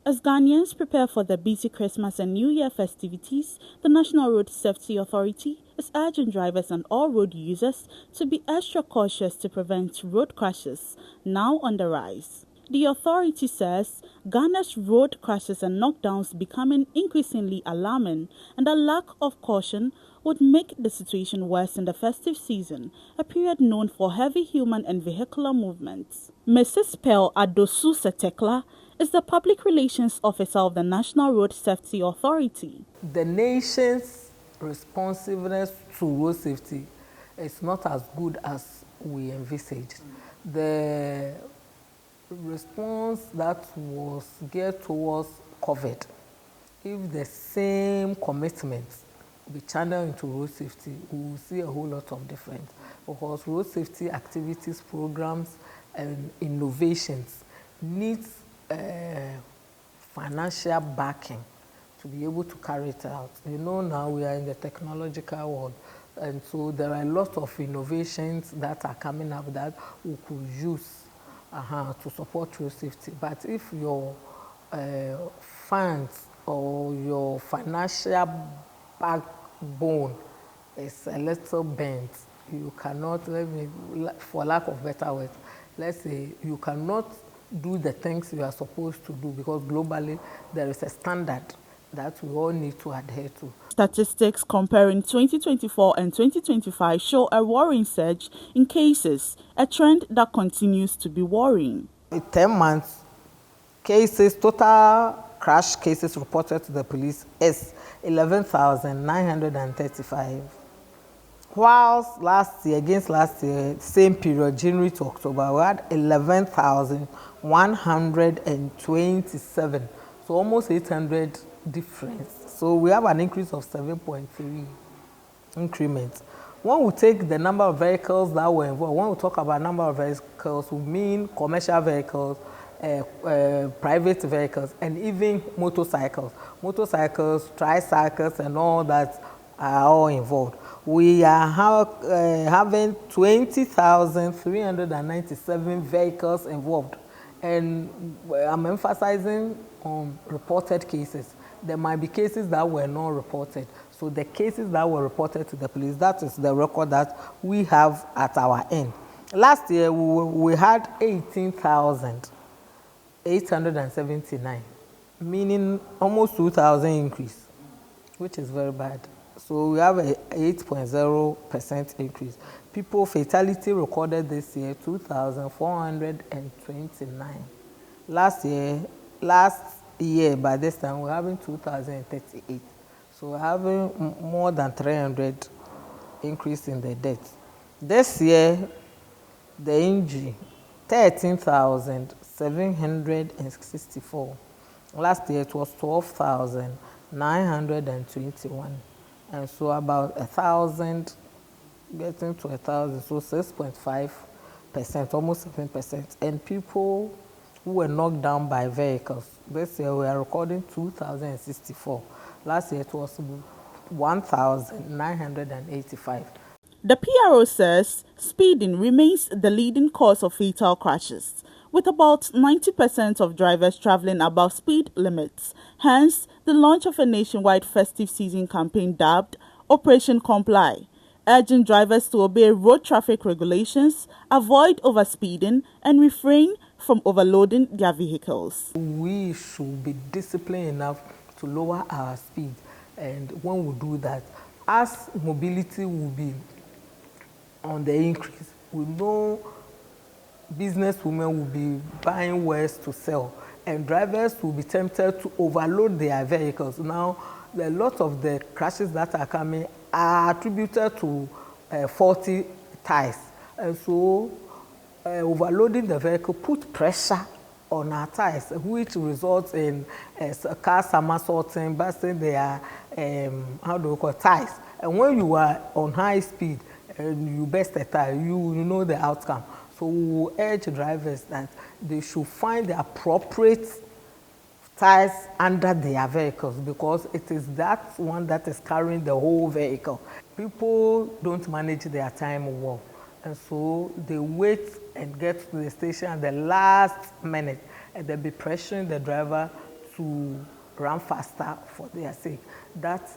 As Ghanaians prepare for the busy Christmas and New Year festivities, the National Road Safety Authority is urging drivers and all road users to be extra cautious to prevent road crashes, now on the rise. The authority says Ghana's road crashes and knockdowns becoming increasingly alarming, and a lack of caution would make the situation worse in the festive season, a period known for heavy human and vehicular movements. Mrs. Pearl Adosu Setekla is the Public Relations Officer of the National Road Safety Authority. The nation's responsiveness to road safety is not as good as we envisaged. The response that was geared towards COVID, if the same commitment be channeled into road safety, we will see a whole lot of difference. Because road safety activities, programs, and innovations needs financial backing to be able to carry it out. You know, now we are in the technological world, and so there are a lot of innovations that are coming up that we could use to support road safety. But if your funds or your financial backbone is a little bent, you cannot, for lack of better words, let's say you cannot do the things you are supposed to do, because globally there is a standard that we all need to adhere to. Statistics comparing 2024 and 2025 show a worrying surge in cases, a trend that continues to be worrying. In 10 months, total crash cases reported to the police is 11,935. Whilst last year, same period, January to October, we had 11,127. So almost 800 difference. So we have an increase of 7.3 increment. When we take the number of vehicles that were involved, when we talk about number of vehicles, we mean commercial vehicles, private vehicles, and even motorcycles. Motorcycles, tricycles, and all that are all involved. We are having 20,397 vehicles involved. And I'm emphasizing on reported cases. There might be cases that were not reported. So the cases that were reported to the police, that is the record that we have at our end. Last year, we had 18,879, meaning almost 2,000 increase, which is very bad. So we have a 8.0% increase. Fatality recorded this year, 2,429. Last year, by this time, we're having 2,038. So we're having more than 300 increase in the deaths. This year, the injury, 13,764. Last year, it was 12,921. And so about 1,000, getting to 1,000, so 6.5%, almost 7%. And people who were knocked down by vehicles, this year we are recording 2,064. Last year it was 1,985. The PRO says speeding remains the leading cause of fatal crashes, with about 90% of drivers traveling above speed limits. Hence, the launch of a nationwide festive season campaign dubbed Operation Comply, urging drivers to obey road traffic regulations, avoid overspeeding, and refrain from overloading their vehicles. We should be disciplined enough to lower our speed, and when we do that, as mobility will be on the increase, we know businesswomen will be buying wares to sell, and drivers will be tempted to overload their vehicles. Now, a lot of the crashes that are coming are attributed to faulty tires, and so overloading the vehicle put pressure on our tires, which results in car somersaulting, busting their tires. And when you are on high speed and you burst a tire, you know the outcome. So we urge drivers that they should find the appropriate tires under their vehicles, because it is that one that is carrying the whole vehicle. People don't manage their time well, and so they wait and get to the station at the last minute, and they'll be pressuring the driver to run faster for their sake. That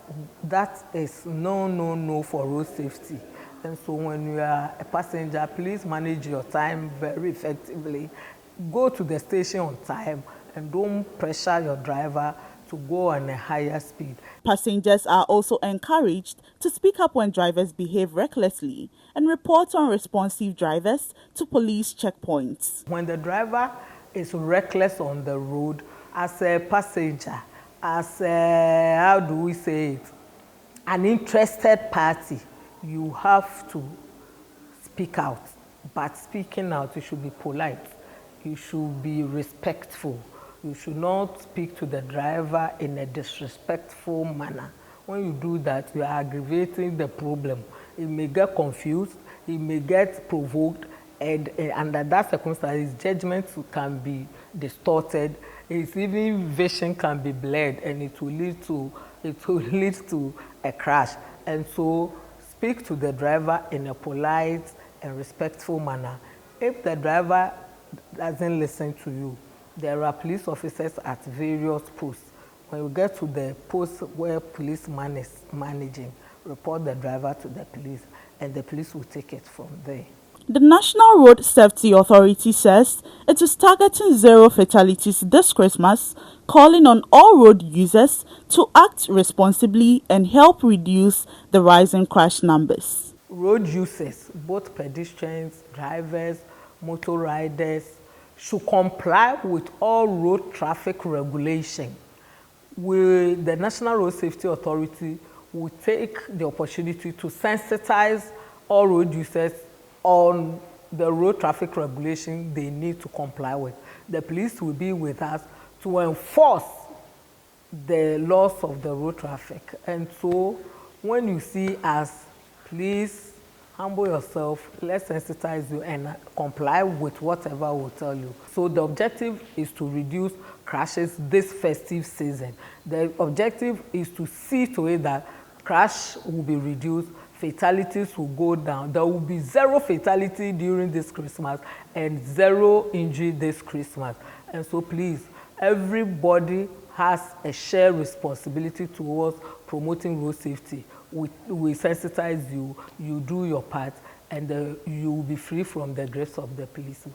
is no for road safety. And so when you are a passenger, please manage your time very effectively. Go to the station on time and don't pressure your driver to go on a higher speed. Passengers are also encouraged to speak up when drivers behave recklessly and report unresponsive drivers to police checkpoints. When the driver is reckless on the road, as a passenger, as a, how do we say it, an interested party, you have to speak out. But speaking out, you should be polite. You should be respectful. You should not speak to the driver in a disrespectful manner. When you do that, you are aggravating the problem. He may get confused, he may get provoked, and under that circumstance, his judgment can be distorted. His even vision can be blurred, and it will lead to a crash. And so, speak to the driver in a polite and respectful manner. If the driver doesn't listen to you, there are police officers at various posts. When you get to the post where policeman is managing, report the driver to the police, and the police will take it from there. The National Road Safety Authority says it is targeting 0 fatalities this Christmas, calling on all road users to act responsibly and help reduce the rising crash numbers. Road users, both pedestrians, drivers, motor riders, should comply with all road traffic regulation. The National Road Safety Authority will take the opportunity to sensitize all road users on the road traffic regulation they need to comply with. The police will be with us to enforce the laws of the road traffic. And so when you see us, please humble yourself, let's sensitize you and comply with whatever we'll tell you. So the objective is to reduce crashes this festive season. The objective is to see to it that crash will be reduced, fatalities will go down. There will be 0 fatality during this Christmas and 0 injury this Christmas. And so please, everybody has a shared responsibility towards promoting road safety. We sensitize you, you do your part, and you will be free from the grace of the policeman.